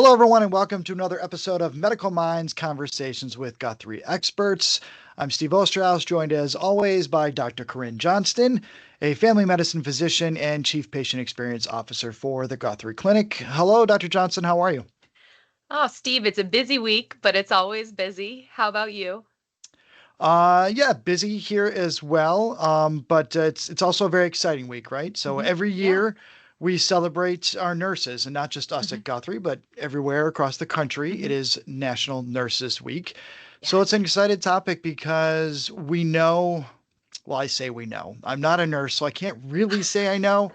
Hello, everyone, and welcome to another episode of Medical Minds Conversations with Guthrie Experts. I'm Steve Osterhaus, joined as always by Dr. Corinne Johnston, a family medicine physician and Chief Patient Experience Officer for the Guthrie Clinic. Hello, Dr. Johnston. How are you? Oh, Steve, it's a busy week, but it's always busy. How about you? Yeah, busy here as well. But it's also a very exciting week, right? So every Yeah. year we celebrate our nurses, and not just us hmm at Guthrie, but everywhere across the country. It hmm is National Nurses Week. So it's Yes. an excited topic because we know, well, I say we know. I'm not a nurse, so I can't really say I know,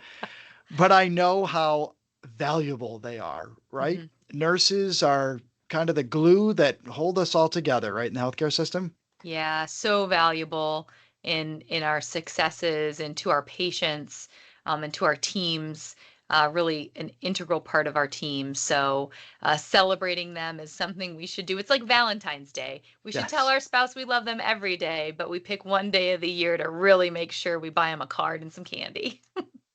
but I know how valuable they are, right? hmm Nurses are kind of the glue that hold us all together, right, in the healthcare system. Yeah, so valuable in our successes and to our patients, and to our teams. Really an integral part of our team. So celebrating them is something we should do. It's like Valentine's Day. We should tell Yes. our spouse we love them every day, but we pick one day of the year to really make sure we buy them a card and some candy.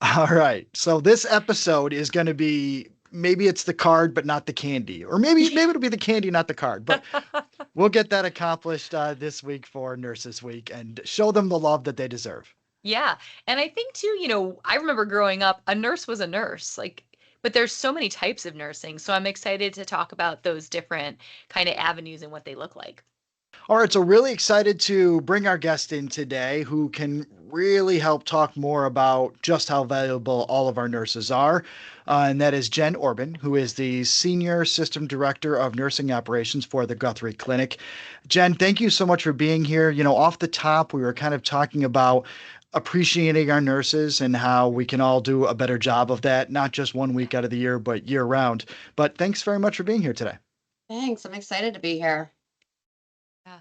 All right. So this episode is going to be maybe it's the card but not the candy, or maybe it'll be the candy not the card. But we'll get that accomplished this week for Nurses Week and show them the love that they deserve. Yeah. And I think too, I remember growing up, a nurse was a nurse. But there's so many types of nursing. So I'm excited to talk about those different kind of avenues and what they look like. All right, so really excited to bring our guest in today who can really help talk more about just how valuable all of our nurses are. And that is Jen Orbin, who is the Senior System Director of Nursing Operations for the Guthrie Clinic. Jen, thank you so much for being here. Off the top, we were kind of talking about appreciating our nurses and how we can all do a better job of that, not just one week out of the year, but year round. But thanks very much for being here today. Thanks. I'm excited to be here. Yeah.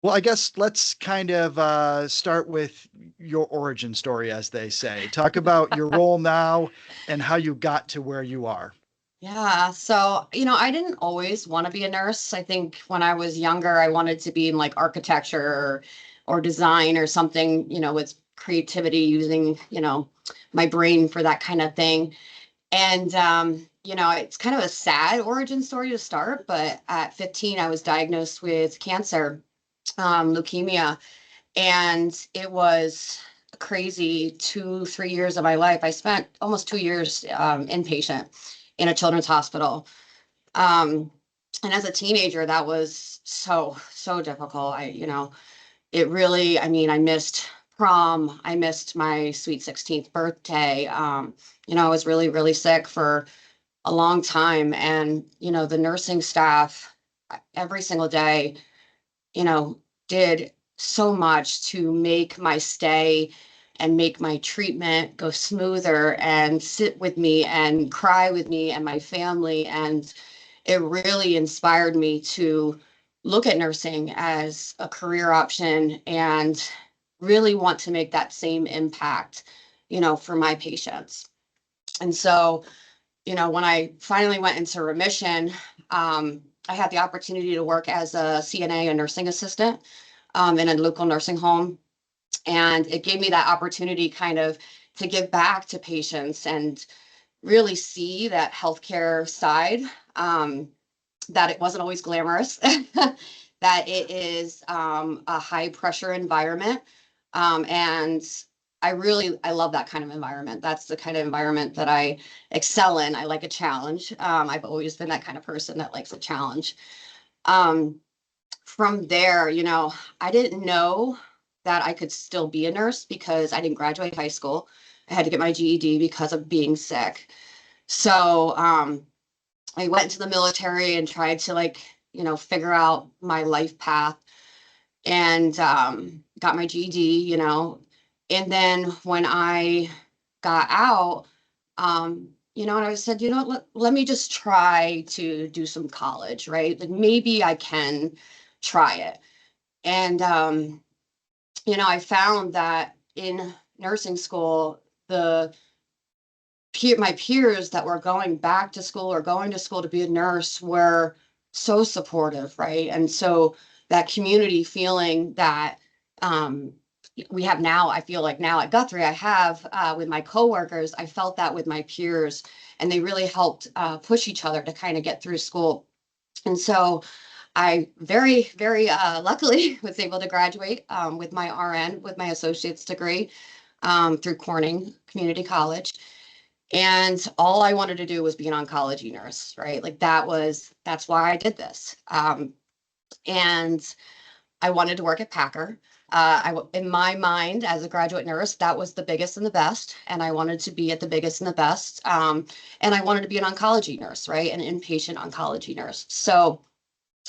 Well, I guess let's kind of start with your origin story, as they say. Talk about your role now and how you got to where you are. Yeah. So, I didn't always want to be a nurse. I think when I was younger, I wanted to be in like architecture or design or something, with creativity using, my brain for that kind of thing. And it's kind of a sad origin story to start, but at 15, I was diagnosed with cancer, leukemia. And it was a crazy 2, 3 years of my life. I spent almost 2 years inpatient in a children's hospital. Um, and as a teenager, that was so difficult. It really, I missed prom. I missed my sweet 16th birthday. I was really, really sick for a long time. And the nursing staff every single day, you know, did so much to make my stay and make my treatment go smoother and sit with me and cry with me and my family. And it really inspired me to look at nursing as a career option and really want to make that same impact, for my patients. And so, when I finally went into remission, I had the opportunity to work as a CNA, a nursing assistant, in a local nursing home. And it gave me that opportunity kind of to give back to patients and really see that healthcare side, that it wasn't always glamorous, that it is a high pressure environment. And I love that kind of environment. That's the kind of environment that I excel in. I like a challenge. I've always been that kind of person that likes a challenge. Um, from there, I didn't know that I could still be a nurse because I didn't graduate high school. I had to get my GED because of being sick. So I went into the military and tried to figure out my life path and got my GED. And then when I got out, and I said, let me just try to do some college, right? Like maybe I can try it. And I found that in nursing school, my peers that were going back to school or going to school to be a nurse were so supportive, right? And so that community feeling that um, we have now, I feel like now at Guthrie, I have with my coworkers, I felt that with my peers. and they really helped push each other to kind of get through school. And so I very, very luckily was able to graduate with my RN, with my associate's degree through Corning Community College. And all I wanted to do was be an oncology nurse, right? Like that's why I did this. And I wanted to work at Packer. In my mind, as a graduate nurse, that was the biggest and the best, and I wanted to be at the biggest and the best. And I wanted to be an oncology nurse, right? An inpatient oncology nurse. So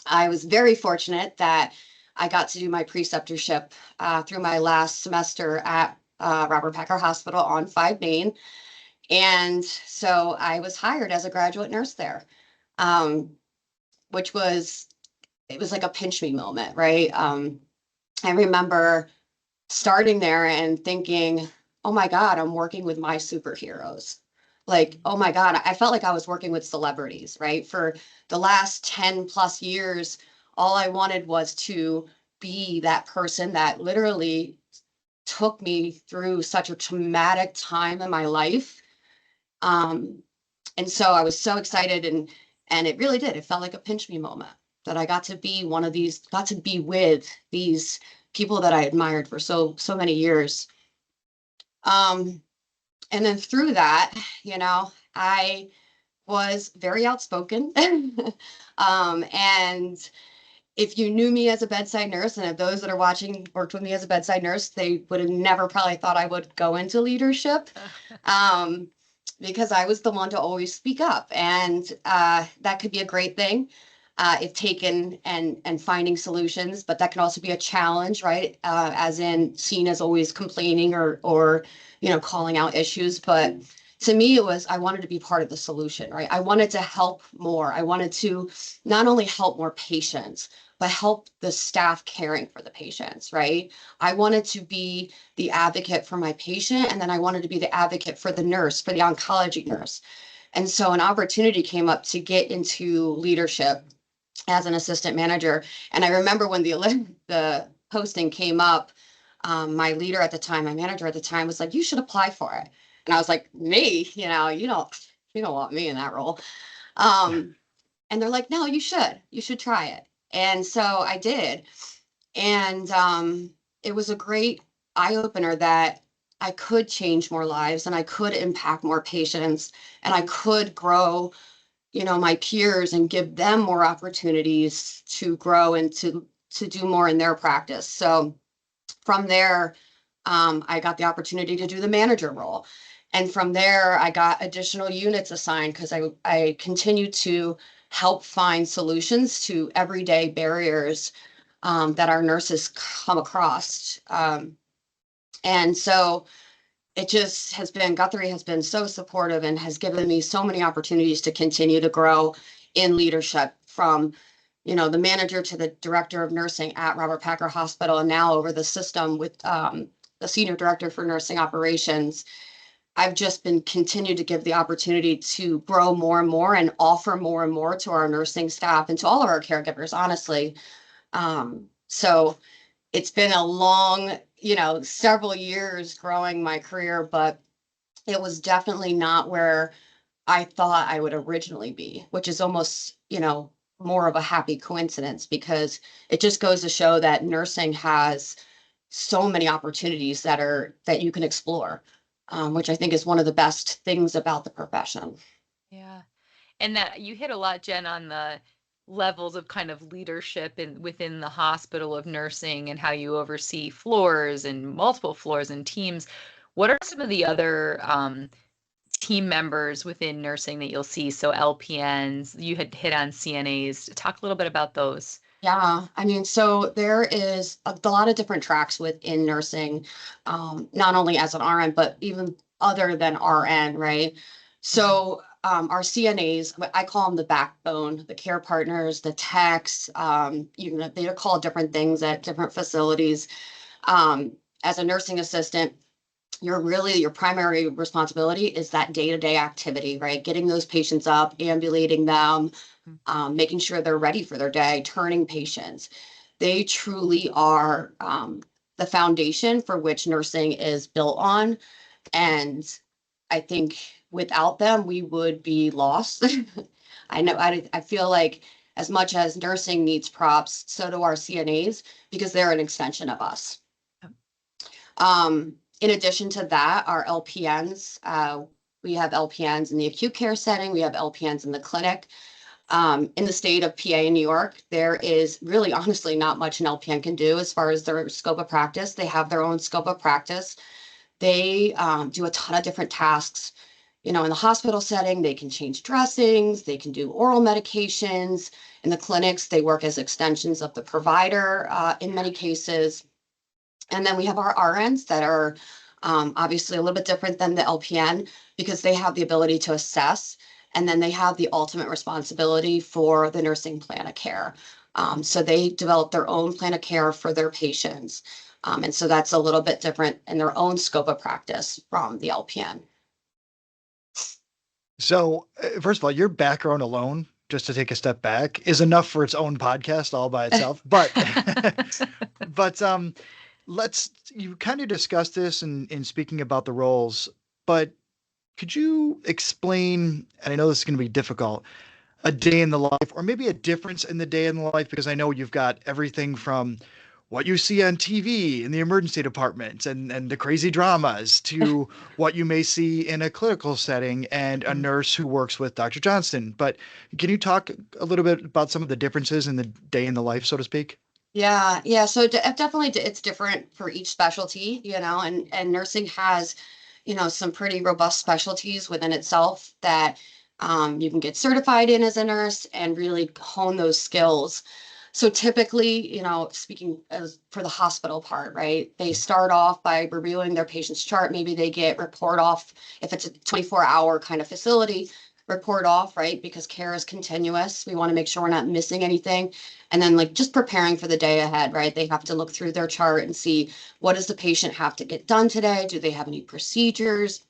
I was very fortunate that I got to do my preceptorship through my last semester at Robert Packer Hospital on 5 Main. And so I was hired as a graduate nurse there, um, which was, it was like a pinch me moment, right? I remember starting there and thinking, oh my God, I'm working with my superheroes. Like, oh my God, I felt like I was working with celebrities, right? For the last 10 plus years, all I wanted was to be that person that literally took me through such a traumatic time in my life. Um, and so I was so excited, and it really did. It felt like a pinch me moment that I got to be one of these, got to be with these people that I admired for so many years. Um, and then through that, I was very outspoken. And if you knew me as a bedside nurse, and if those that are watching worked with me as a bedside nurse, they would have never probably thought I would go into leadership. Um, because I was the one to always speak up, and that could be a great thing if taken and finding solutions, but that can also be a challenge, right? As in seen as always complaining or calling out issues. But to me, it was I wanted to be part of the solution, right? I wanted to help more. I wanted to not only help more patients, but help the staff caring for the patients, right? I wanted to be the advocate for my patient, and then I wanted to be the advocate for the nurse, for the oncology nurse. And so an opportunity came up to get into leadership as an assistant manager. And I remember when the posting came up, my leader at the time, my manager at the time, was like, "You should apply for it." And I was like, "Me? You don't want me in that role." Um, and they're like, "No, you should. You should try it." And so I did. And it was a great eye opener that I could change more lives, and I could impact more patients, and I could grow, my peers, and give them more opportunities to grow and to do more in their practice. So from there, I got the opportunity to do the manager role. And from there, I got additional units assigned because I continued to help find solutions to everyday barriers that our nurses come across. And so it just has been, Guthrie has been so supportive and has given me so many opportunities to continue to grow in leadership, from the manager to the director of nursing at Robert Packer Hospital, and now over the system with the senior director for nursing operations. I've just been continued to give the opportunity to grow more and more and offer more and more to our nursing staff and to all of our caregivers, honestly. So it's been a long, several years growing my career, but it was definitely not where I thought I would originally be, which is almost, more of a happy coincidence, because it just goes to show that nursing has so many opportunities that you can explore, which I think is one of the best things about the profession. Yeah. And that you hit a lot, Jen, on the levels of kind of leadership within the hospital of nursing and how you oversee floors and multiple floors and teams. What are some of the other team members within nursing that you'll see? So LPNs, you had hit on CNAs. Talk a little bit about those. Yeah, I mean, so there is a lot of different tracks within nursing, not only as an RN, but even other than RN, right? So our CNAs, I call them the backbone, the care partners, the techs, they are called different things at different facilities. As a nursing assistant, your primary responsibility is that day-to-day activity, right? Getting those patients up, ambulating them, making sure they're ready for their day, turning patients. They truly are the foundation for which nursing is built on. And I think without them, we would be lost. I know, I feel like as much as nursing needs props, so do our CNAs because they're an extension of us. In addition to that, our LPNs, we have LPNs in the acute care setting, we have LPNs in the clinic. In the state of PA in New York, there is really honestly not much an LPN can do as far as their scope of practice. They have their own scope of practice. They do a ton of different tasks. You know, in the hospital setting, they can change dressings, they can do oral medications. In the clinics, they work as extensions of the provider in many cases. And then we have our RNs that are obviously a little bit different than the LPN because they have the ability to assess, and then they have the ultimate responsibility for the nursing plan of care. So they develop their own plan of care for their patients. And so that's a little bit different in their own scope of practice from the LPN. So, first of all, your background alone, just to take a step back, is enough for its own podcast all by itself. But, but let's you kind of discussed this in speaking about the roles, but could you explain? And I know this is going to be difficult. A day in the life, or maybe a difference in the day in the life, because I know you've got everything from what you see on TV in the emergency department and the crazy dramas to what you may see in a clinical setting and a nurse who works with Dr. Johnston. But can you talk a little bit about some of the differences in the day in the life, so to speak? Yeah, yeah. So definitely it's different for each specialty, and nursing has, some pretty robust specialties within itself that you can get certified in as a nurse and really hone those skills. So typically, speaking as for the hospital part, right? They start off by reviewing their patient's chart. Maybe they get report off if it's a 24-hour kind of facility, report off, right? Because care is continuous. We want to make sure we're not missing anything. And then like just preparing for the day ahead, right? They have to look through their chart and see what does the patient have to get done today? Do they have any procedures?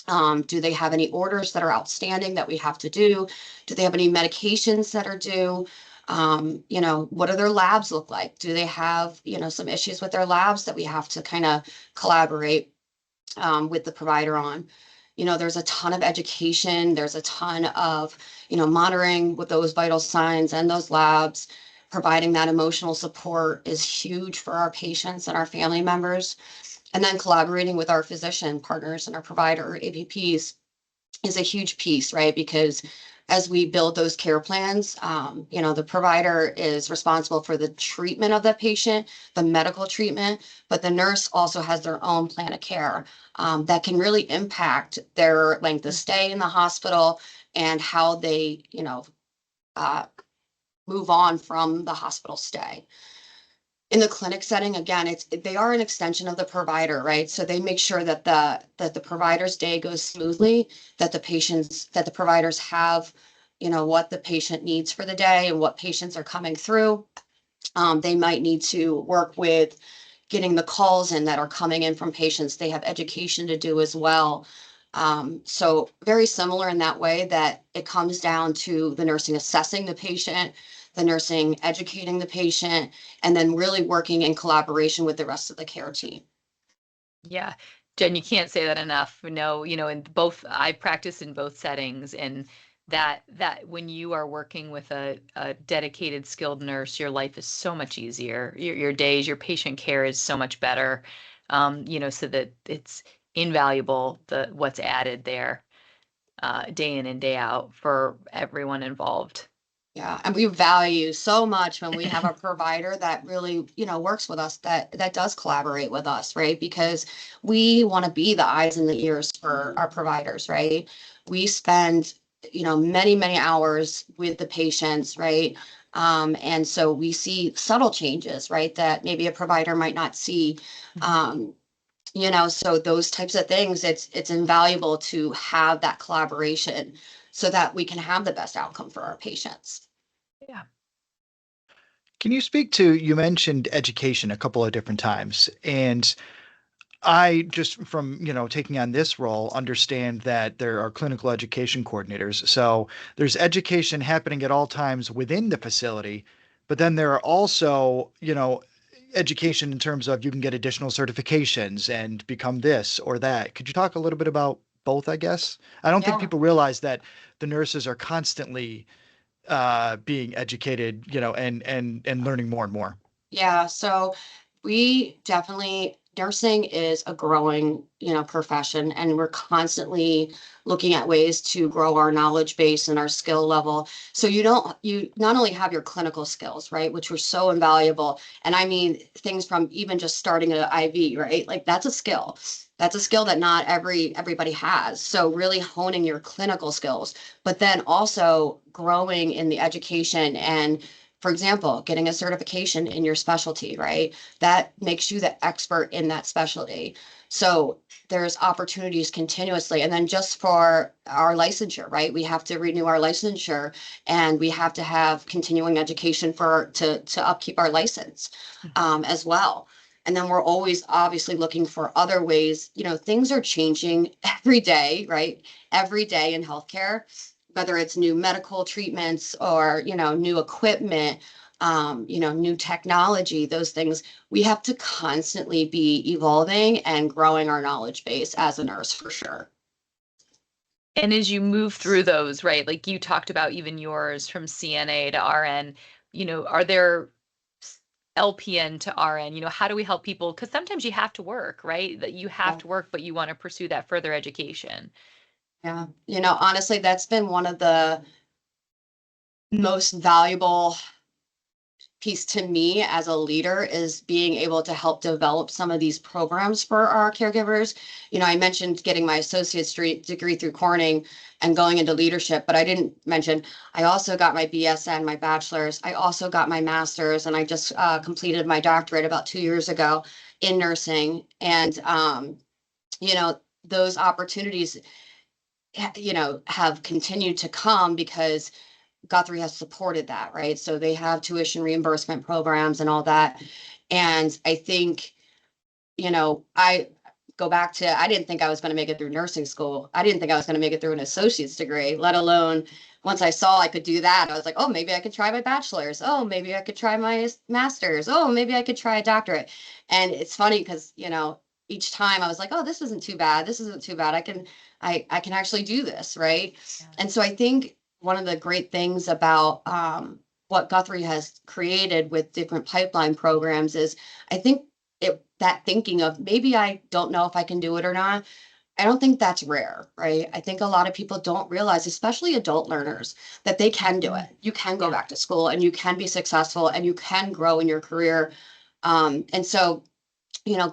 Do they have any orders that are outstanding that we have to do? Do they have any medications that are due? What do their labs look like? Do they have, some issues with their labs that we have to kind of collaborate with the provider on? There's a ton of education. There's a ton of, monitoring with those vital signs and those labs. Providing that emotional support is huge for our patients and our family members. And then collaborating with our physician partners and our provider APPs is a huge piece, right? Because as we build those care plans, the provider is responsible for the treatment of the patient, the medical treatment, but the nurse also has their own plan of care that can really impact their length of stay in the hospital and how they, uh, move on from the hospital stay. In the clinic setting, again, they are an extension of the provider, right? So they make sure that the provider's day goes smoothly, that the providers have, what the patient needs for the day and what patients are coming through. They might need to work with getting the calls in that are coming in from patients. They have education to do as well. So very similar in that way that it comes down to the nursing assessing the patient, the nursing educating the patient, and then really working in collaboration with the rest of the care team. Yeah. Jen, you can't say that enough. No, in both, I practice in both settings, and that when you are working with a dedicated skilled nurse, your life is so much easier. Your days, your patient care is so much better. So that it's invaluable what's added there, day in and day out for everyone involved. Yeah, and we value so much when we have a provider that really, works with us, that does collaborate with us, right? Because we want to be the eyes and the ears for our providers, right? We spend, many, many hours with the patients, right? And so we see subtle changes, right? That maybe a provider might not see. So those types of things, it's invaluable to have that collaboration so that we can have the best outcome for our patients. Yeah. Can you speak to, you mentioned education a couple of different times, and I just from, taking on this role, understand that there are clinical education coordinators. So there's education happening at all times within the facility, but then there are also, education in terms of you can get additional certifications and become this or that. Could you talk a little bit about both, I guess. I don't think Yeah. people realize that the nurses are constantly being educated, and learning more and more. Yeah, so we definitely, nursing is a growing, profession, and we're constantly looking at ways to grow our knowledge base and our skill level. So you not only have your clinical skills, right, which were so invaluable, and I mean things from even just starting an IV, right? Like that's a skill. That's a skill that not everybody has. So really honing your clinical skills, but then also growing in the education and, for example, getting a certification in your specialty, right? That makes you the expert in that specialty. So there's opportunities continuously. And then just for our licensure, right? We have to renew our licensure and we have to have continuing education to upkeep our license as well. And then we're always obviously looking for other ways. Things are changing every day, right? Every day in healthcare, whether it's new medical treatments or, new equipment, new technology, those things, we have to constantly be evolving and growing our knowledge base as a nurse for sure. And as you move through those, right, like you talked about even yours from CNA to RN, are there LPN to RN, how do we help people? Because sometimes you have to work, right? That you have Yeah. to work, but you want to pursue that further education. Yeah. Honestly, that's been one of the most valuable piece to me as a leader is being able to help develop some of these programs for our caregivers. I mentioned getting my associate's degree through Corning and going into leadership, but I didn't mention I also got my BSN, my bachelor's. I also got my master's, and I just completed my doctorate about 2 years ago in nursing. And those opportunities, have continued to come because Guthrie has supported that, right? So they have tuition reimbursement programs and all that. And I think, I go back to, I didn't think I was going to make it through nursing school. I didn't think I was going to make it through an associate's degree, let alone once I saw I could do that, I was like, oh, maybe I could try my bachelor's. Oh, maybe I could try my master's. Oh, maybe I could try a doctorate. And it's funny because, each time I was like, oh, this isn't too bad. This isn't too bad. I can actually do this, right? Yeah. And so I think one of the great things about what Guthrie has created with different pipeline programs is I think that thinking of maybe I don't know if I can do it or not. I don't think that's rare, right? I think a lot of people don't realize, especially adult learners, that they can do it. You can go Yeah. back to school and you can be successful and you can grow in your career. And so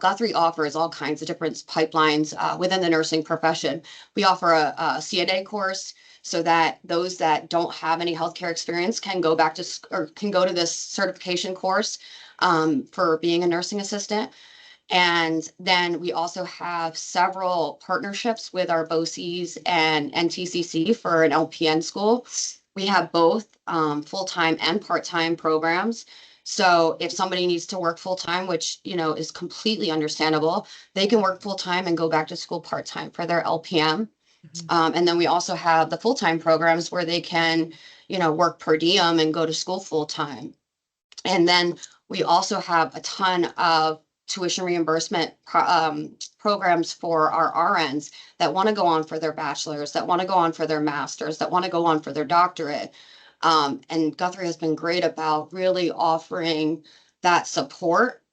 Guthrie offers all kinds of different pipelines within the nursing profession. We offer a CNA course so that those that don't have any healthcare experience can go back to or can go to this certification course for being a nursing assistant. And then we also have several partnerships with our BOCES and NTCC for an LPN school. We have both full-time and part-time programs. So if somebody needs to work full-time, which, is completely understandable, they can work full-time and go back to school part-time for their LPM. Mhm. And then we also have the full-time programs where they can, work per diem and go to school full-time. And then we also have a ton of tuition reimbursement programs for our RNs that want to go on for their bachelor's, that want to go on for their master's, that want to go on for their doctorate. And Guthrie has been great about really offering that support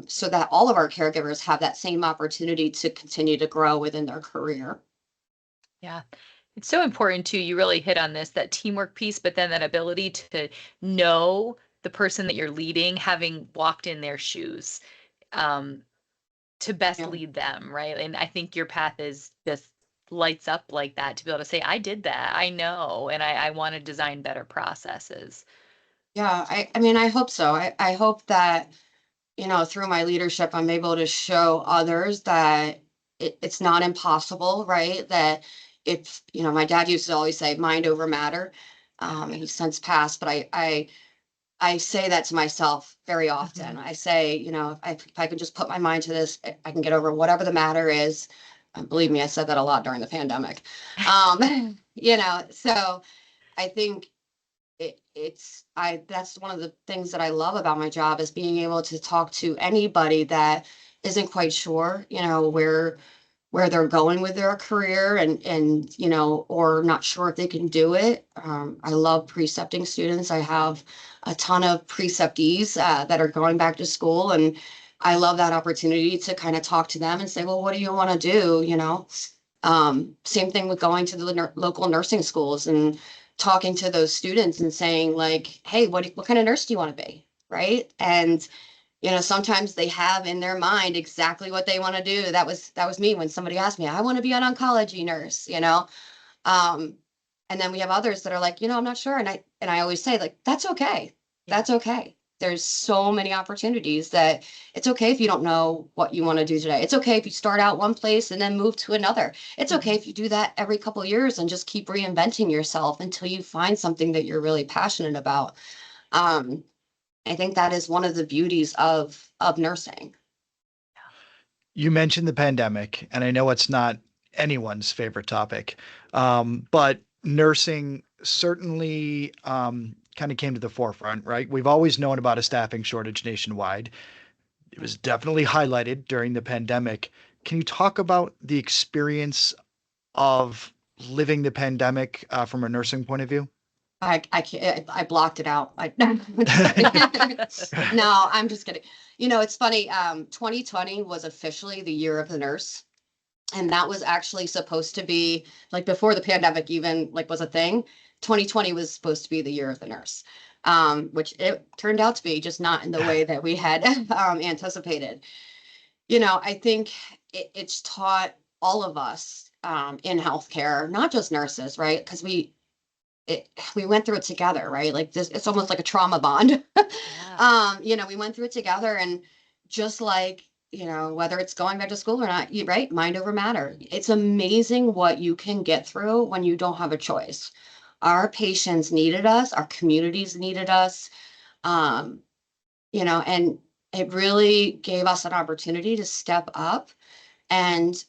so that all of our caregivers have that same opportunity to continue to grow within their career. Yeah. It's so important too. You really hit on this, that teamwork piece, but then that ability to know the person that you're leading, having walked in their shoes, um, to best Yeah. lead them, right? And I think your path is just lights up like that to be able to say, I did that, I know, and I want to design better processes. Yeah, I mean, I hope so. I hope that through my leadership, I'm able to show others that it's not impossible, right? That if, my dad used to always say mind over matter. He's since passed, but I say that to myself very often. Mhm. I say, if I can just put my mind to this, I can get over whatever the matter is. Believe me, I said that a lot during the pandemic. So I think that's one of the things that I love about my job is being able to talk to anybody that isn't quite sure, where where they're going with their career and or not sure if they can do it. I love precepting students. I have a ton of preceptees that are going back to school, and I love that opportunity to kind of talk to them and say, well, what do you want to do? Same thing with going to the local nursing schools and talking to those students and saying like, hey, what kind of nurse do you want to be? Right. And sometimes they have in their mind exactly what they want to do. That was me when somebody asked me, I want to be an oncology nurse. Um, and then we have others that are like, I'm not sure. And I always say like, that's okay. Yeah. That's okay. There's so many opportunities that it's okay if you don't know what you want to do today. It's okay if you start out one place and then move to another. It's okay if you do that every couple of years and just keep reinventing yourself until you find something that you're really passionate about. Um, I think that is one of the beauties of nursing. You mentioned the pandemic, and I know it's not anyone's favorite topic, but nursing certainly kind of came to the forefront, right? We've always known about a staffing shortage nationwide. It was definitely highlighted during the pandemic. Can you talk about the experience of living the pandemic from a nursing point of view? I can't, I blocked it out. I'm just kidding. No, I'm just kidding. It's funny. 2020 was officially the year of the nurse. And that was actually supposed to be like before the pandemic even like was a thing. 2020 was supposed to be the year of the nurse, which it turned out to be, just not in the way that we had anticipated. I think it's taught all of us in healthcare, not just nurses, right? Because we went through it together, right? Like this, it's almost like a trauma bond. Yeah. We went through it together, and just like, whether it's going back to school or not, right? Mind over matter. It's amazing what you can get through when you don't have a choice. Our patients needed us, our communities needed us. Um, and it really gave us an opportunity to step up and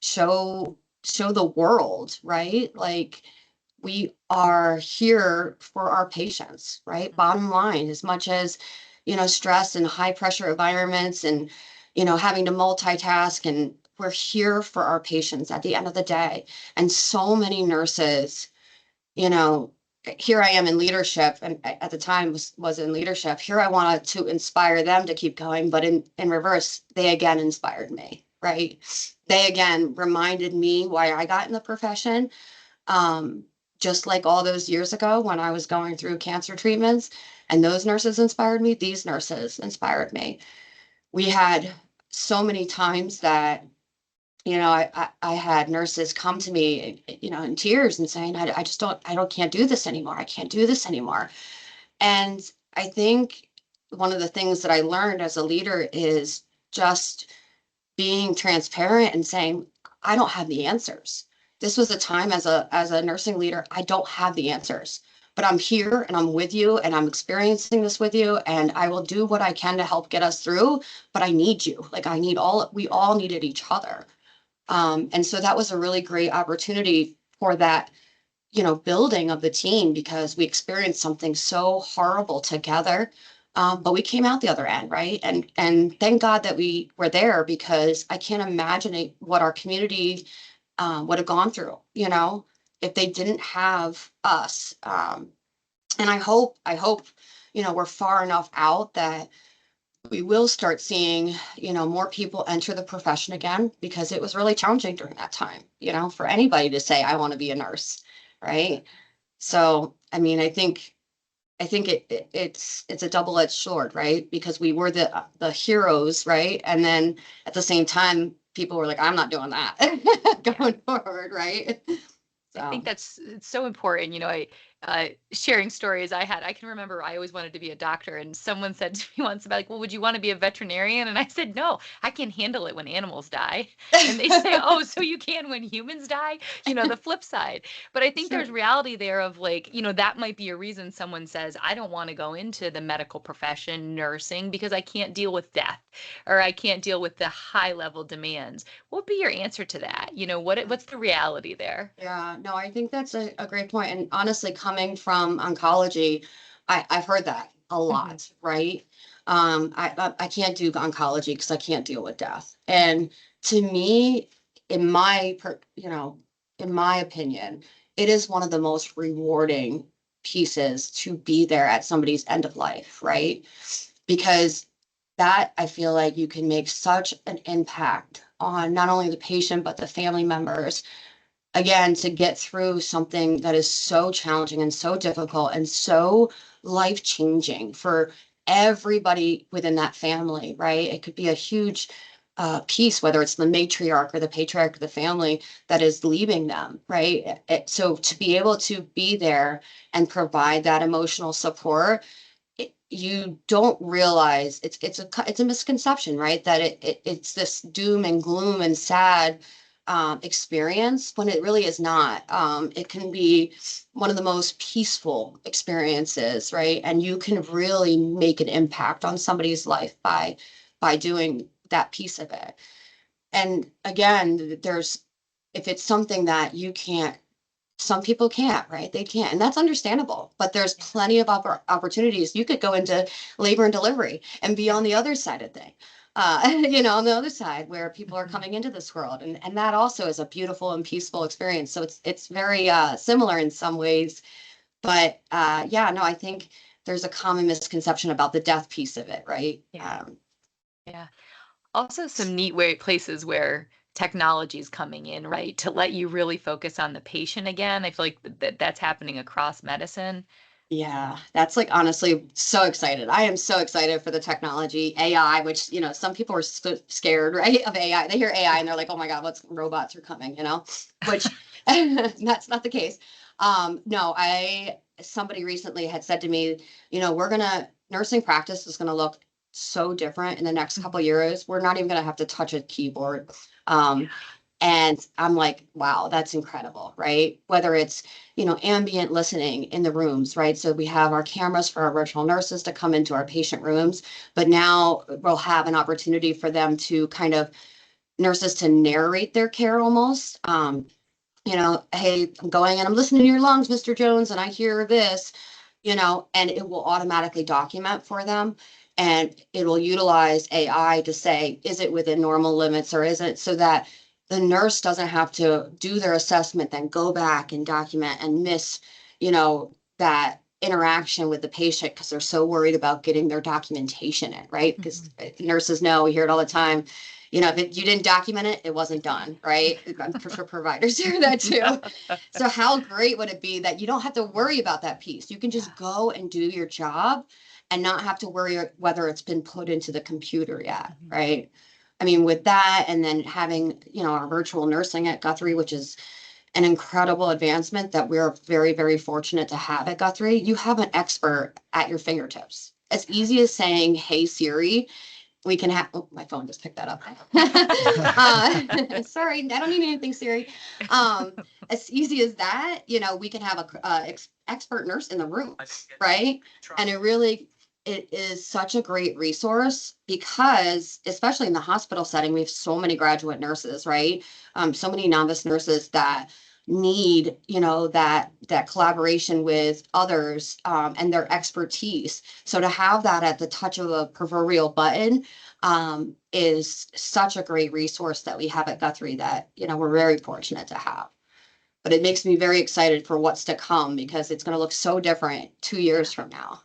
show the world, right? Like we are here for our patients, right? Bottom line, as much as, stress and high pressure environments and, having to multitask, and we're here for our patients at the end of the day. And so many nurses, you know, here I am in leadership, and at the time was in leadership. Here I wanted to inspire them to keep going, but in reverse, they again inspired me, right? They again reminded me why I got in the profession. Um, just like all those years ago when I was going through cancer treatments, and those nurses inspired me, these nurses inspired me. We had so many times that, I had nurses come to me, in tears and saying, I just can't do this anymore. I can't do this anymore. And I think one of the things that I learned as a leader is just being transparent and saying, I don't have the answers. This was a time as a nursing leader, I don't have the answers, but I'm here and I'm with you and I'm experiencing this with you, and I will do what I can to help get us through. But I need you. Like we all needed each other. And so that was a really great opportunity for that, building of the team, because we experienced something so horrible together. But we came out the other end, right? And thank God that we were there, because I can't imagine what our community would have gone through, if they didn't have us. And I hope, we're far enough out that we will start seeing, more people enter the profession again, because it was really challenging during that time, for anybody to say, I want to be a nurse, right? So, I mean, I think it's a double-edged sword, right? Because we were the heroes, right? And then at the same time, people were like, I'm not doing that going forward, right? I think So, it's so important. Sharing stories I can remember I always wanted to be a doctor, and someone said to me once about like, well, would you want to be a veterinarian? And I said, no, I can handle it when animals die. And they say, oh, so you can when humans die? The flip side. But I think there's sure. reality there of like, that might be a reason someone says, I don't want to go into the medical profession, nursing, because I can't deal with death, or I can't deal with the high level demands. What would be your answer to that? What's the reality there? Yeah, no, I think that's a great point. And honestly, coming from oncology, I've heard that a Mhm. lot, right? I can't do oncology because I can't deal with death. And to me, in my, in my opinion, it is one of the most rewarding pieces to be there at somebody's end of life, right? Because that I feel like you can make such an impact on not only the patient, but the family members. Again, to get through something that is so challenging and so difficult and so life changing for everybody within that family, right? It could be a huge piece, whether it's the matriarch or the patriarch of the family that is leaving them, right? So to be able to be there and provide that emotional support, you don't realize it's a misconception, right? That it's this doom and gloom and sad experience when it really is not. It can be one of the most peaceful experiences, right? And you can really make an impact on somebody's life by doing that piece of it. And again, there's if it's something that you can't, some people can't, right? They can't, and that's understandable. But there's plenty of opportunities. You could go into labor and delivery and be on the other side of thing. On the other side where people are coming into this world, and that also is a beautiful and peaceful experience. So it's very similar in some ways, but yeah, no, I think there's a common misconception about the death piece of it, right? Yeah. Yeah. Also some neat places where technology is coming in, right? To let you really focus on the patient again. I feel like that's happening across medicine. Yeah, that's like honestly so excited. I am so excited for the technology, AI, which, some people are scared, right, of AI. They hear AI and they're like, oh my God, what's robots are coming, which that's not the case. No, somebody recently had said to me, nursing practice is gonna look so different in the next couple of years. We're not even gonna have to touch a keyboard. And I'm like, wow, that's incredible, right? Whether it's, ambient listening in the rooms, right? So we have our cameras for our virtual nurses to come into our patient rooms, but now we'll have an opportunity for them to kind of nurses to narrate their care almost. Hey, I'm going and I'm listening to your lungs, Mr. Jones, and I hear this, and it will automatically document for them. And it will utilize AI to say, is it within normal limits or isn't, so that the nurse doesn't have to do their assessment, then go back and document and miss, that interaction with the patient because they're so worried about getting their documentation in, right? Because nurses know, we hear it all the time, if you didn't document it, it wasn't done, right? I'm sure providers hear that too. So how great would it be that you don't have to worry about that piece? You can just go and do your job and not have to worry whether it's been put into the computer yet, right? I mean, with that, and then having, our virtual nursing at Guthrie, which is an incredible advancement that we're very, very fortunate to have at Guthrie. You have an expert at your fingertips. As easy as saying, hey, Siri, we can have, oh, my phone just picked that up. Sorry, I don't need anything, Siri. As easy as that, we can have a expert nurse in the room, right? And it is such a great resource because, especially in the hospital setting, we have so many graduate nurses, right? So many novice nurses that need, that collaboration with others, and their expertise. So to have that at the touch of a proverbial button, is such a great resource that we have at Guthrie that, we're very fortunate to have. But it makes me very excited for what's to come because it's going to look so different 2 years from now.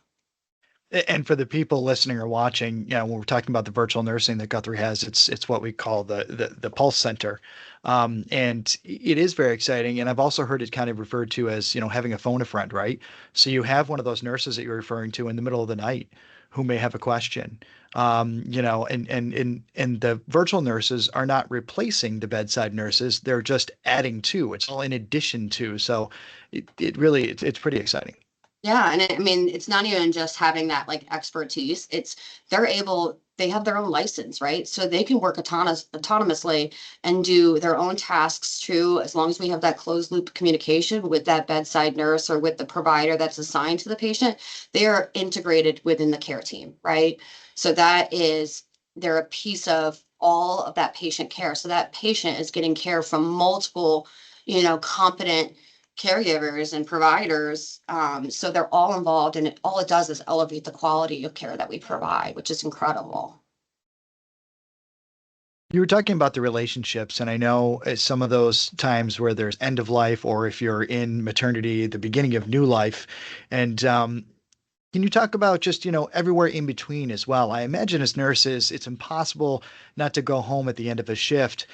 And for the people listening or watching, when we're talking about the virtual nursing that Guthrie has, it's what we call the Pulse Center, and it is very exciting. And I've also heard it kind of referred to as having a phone a friend, right? So you have one of those nurses that you're referring to in the middle of the night who may have a question, and the virtual nurses are not replacing the bedside nurses; they're just adding to. It's all in addition to. So it really it's pretty exciting. Yeah, and I mean, it's not even just having that like expertise. They have their own license, right? So they can work autonomously and do their own tasks too, as long as we have that closed loop communication with that bedside nurse or with the provider that's assigned to the patient. They are integrated within the care team, right? So they're a piece of all of that patient care. So that patient is getting care from multiple, competent caregivers and providers. So they're all involved, and all it does is elevate the quality of care that we provide, which is incredible. You were talking about the relationships, and I know some of those times where there's end of life, or if you're in maternity, the beginning of new life. And can you talk about just, everywhere in between as well? I imagine as nurses, it's impossible not to go home at the end of a shift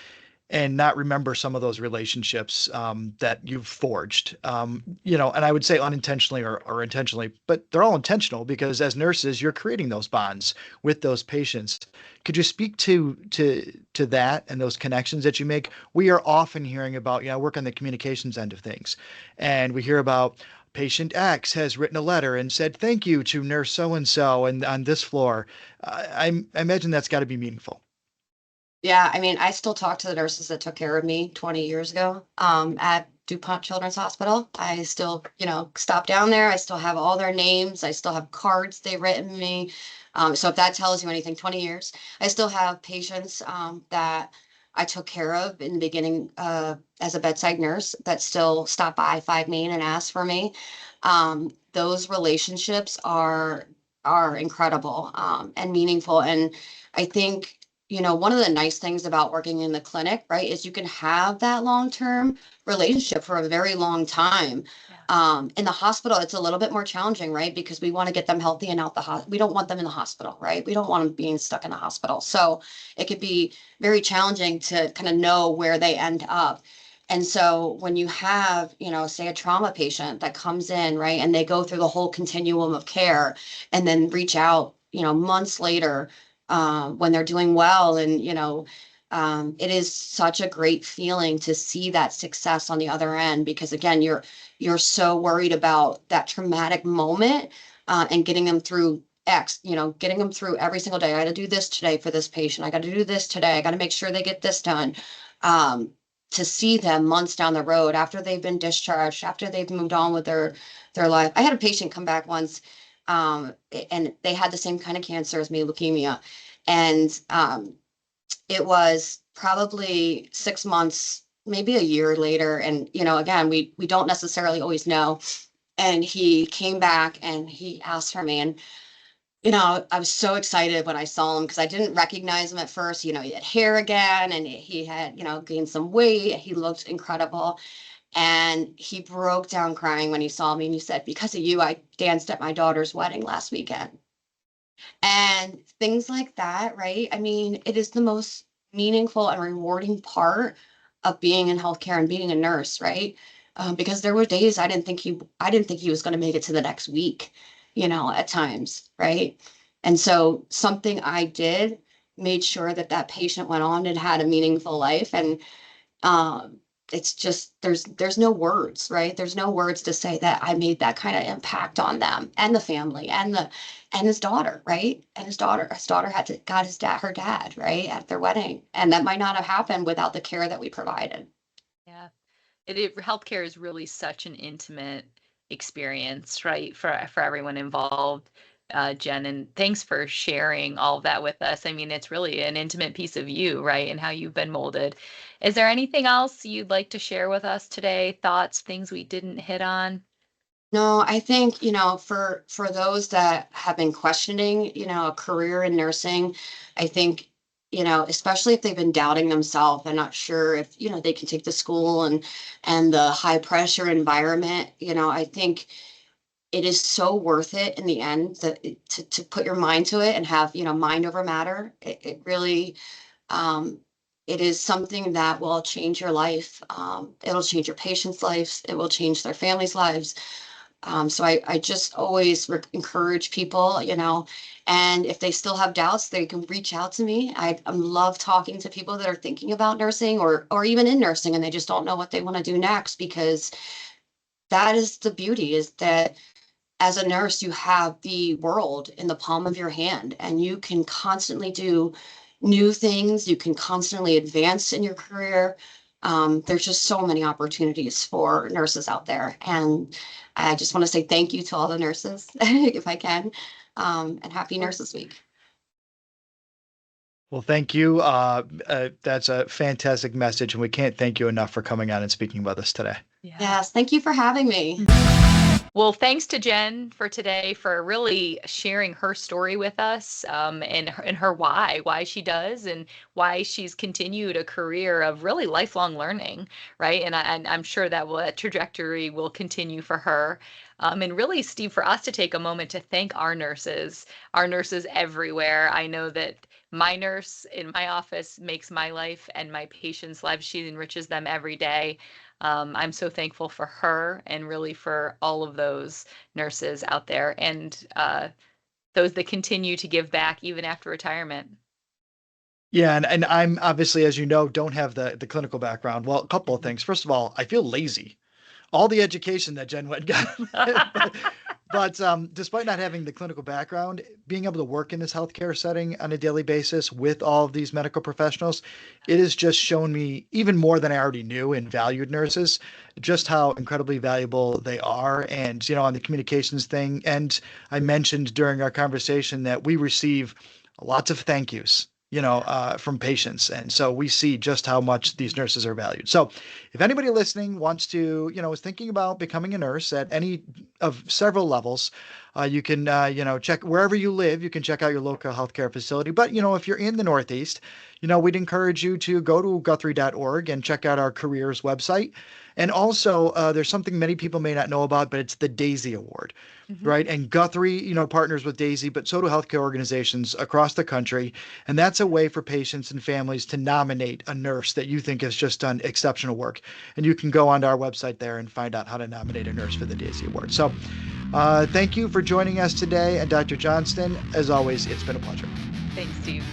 and not remember some of those relationships that you've forged. And I would say unintentionally or intentionally, but they're all intentional because as nurses, you're creating those bonds with those patients. Could you speak to that and those connections that you make? We are often hearing about, I work on the communications end of things, and we hear about patient X has written a letter and said thank you to nurse so and so and on this floor. I imagine that's got to be meaningful. Yeah, I mean, I still talk to the nurses that took care of me 20 years ago, at DuPont Children's Hospital. I still, stop down there. I still have all their names. I still have cards they've written me. So if that tells you anything, 20 years. I still have patients, that I took care of in the beginning, as a bedside nurse that still stop by 5 Main and ask for me. Those relationships are incredible, and meaningful. And I think, one of the nice things about working in the clinic, right, is you can have that long-term relationship for a very long time. Yeah. In the hospital, it's a little bit more challenging, right? Because we want to get them healthy and out the hospital. We don't want them in the hospital, right? We don't want them being stuck in the hospital. So it could be very challenging to kind of know where they end up. And so when you have, say a trauma patient that comes in, right, and they go through the whole continuum of care and then reach out, months later, when they're doing well, and it is such a great feeling to see that success on the other end, because again, you're so worried about that traumatic moment, and getting them through X, getting them through every single day. I got to do this today for this patient. I got to do this today. I got to make sure they get this done. um, to see them months down the road after they've been discharged, after they've moved on with their life. I had a patient come back once, and they had the same kind of cancer as me, leukemia. And it was probably 6 months, maybe a year later. And, again, we don't necessarily always know. And he came back and he asked for me. And, I was so excited when I saw him because I didn't recognize him at first. He had hair again, and he had, gained some weight. He looked incredible. And he broke down crying when he saw me. And he said, "Because of you, I danced at my daughter's wedding last weekend." And things like that, right? I mean, it is the most meaningful and rewarding part of being in healthcare and being a nurse, right? Because there were days I didn't think he was going to make it to the next week, at times, right? And so something I did made sure that that patient went on and had a meaningful life. And um, it's just there's no words, right? There's no words to say that I made that kind of impact on them and the family and his daughter, right? And his daughter got her dad, right, at their wedding. And that might not have happened without the care that we provided. Yeah. Healthcare is really such an intimate experience, right, for everyone involved, Jen. And thanks for sharing all of that with us. I mean, it's really an intimate piece of you, right, and how you've been molded. Is there anything else you'd like to share with us today? Thoughts, things we didn't hit on? No, I think, for those that have been questioning, a career in nursing, I think, especially if they've been doubting themselves and not sure if, they can take the school and the high pressure environment, I think it is so worth it in the end to put your mind to it and have, mind over matter. It really, um, it is something that will change your life. It'll change your patients' lives. It will change their families' lives. So I just always encourage people, and if they still have doubts, they can reach out to me. I love talking to people that are thinking about nursing, or even in nursing, and they just don't know what they want to do next, because that is the beauty, is that as a nurse, you have the world in the palm of your hand, and you can constantly do new things. You can constantly advance in your career. There's just so many opportunities for nurses out there. And I just want to say thank you to all the nurses, if I can, and happy Of Nurses course. Week. Well, thank you. That's a fantastic message, and we can't thank you enough for coming on and speaking with us today. Yeah. Yes, thank you for having me. Well, thanks to Jen for today for really sharing her story with us, and her why she does, and why she's continued a career of really lifelong learning, right? And I'm sure that trajectory will continue for her. And really, Steve, for us to take a moment to thank our nurses everywhere. I know that my nurse in my office makes my life and my patients' lives. She enriches them every day. I'm so thankful for her and really for all of those nurses out there, and those that continue to give back even after retirement. Yeah, and I'm obviously, as you know, don't have the clinical background. Well, a couple of things. First of all, I feel lazy. All the education that Jen went got, but despite not having the clinical background, being able to work in this healthcare setting on a daily basis with all of these medical professionals, it has just shown me even more than I already knew and valued nurses, just how incredibly valuable they are. And on the communications thing, and I mentioned during our conversation that we receive lots of thank yous. From patients. And so we see just how much these nurses are valued. So if anybody listening wants to, is thinking about becoming a nurse at any of several levels, you can, check wherever you live, you can check out your local healthcare facility. But, if you're in the Northeast, we'd encourage you to go to guthrie.org and check out our careers website. And also, there's something many people may not know about, but it's the Daisy Award, Mhm. right? And Guthrie, partners with Daisy, but so do healthcare organizations across the country. And that's a way for patients and families to nominate a nurse that you think has just done exceptional work. And you can go onto our website there and find out how to nominate a nurse for the Daisy Award. So thank you for joining us today. And Dr. Johnston, as always, it's been a pleasure. Thanks, Steve.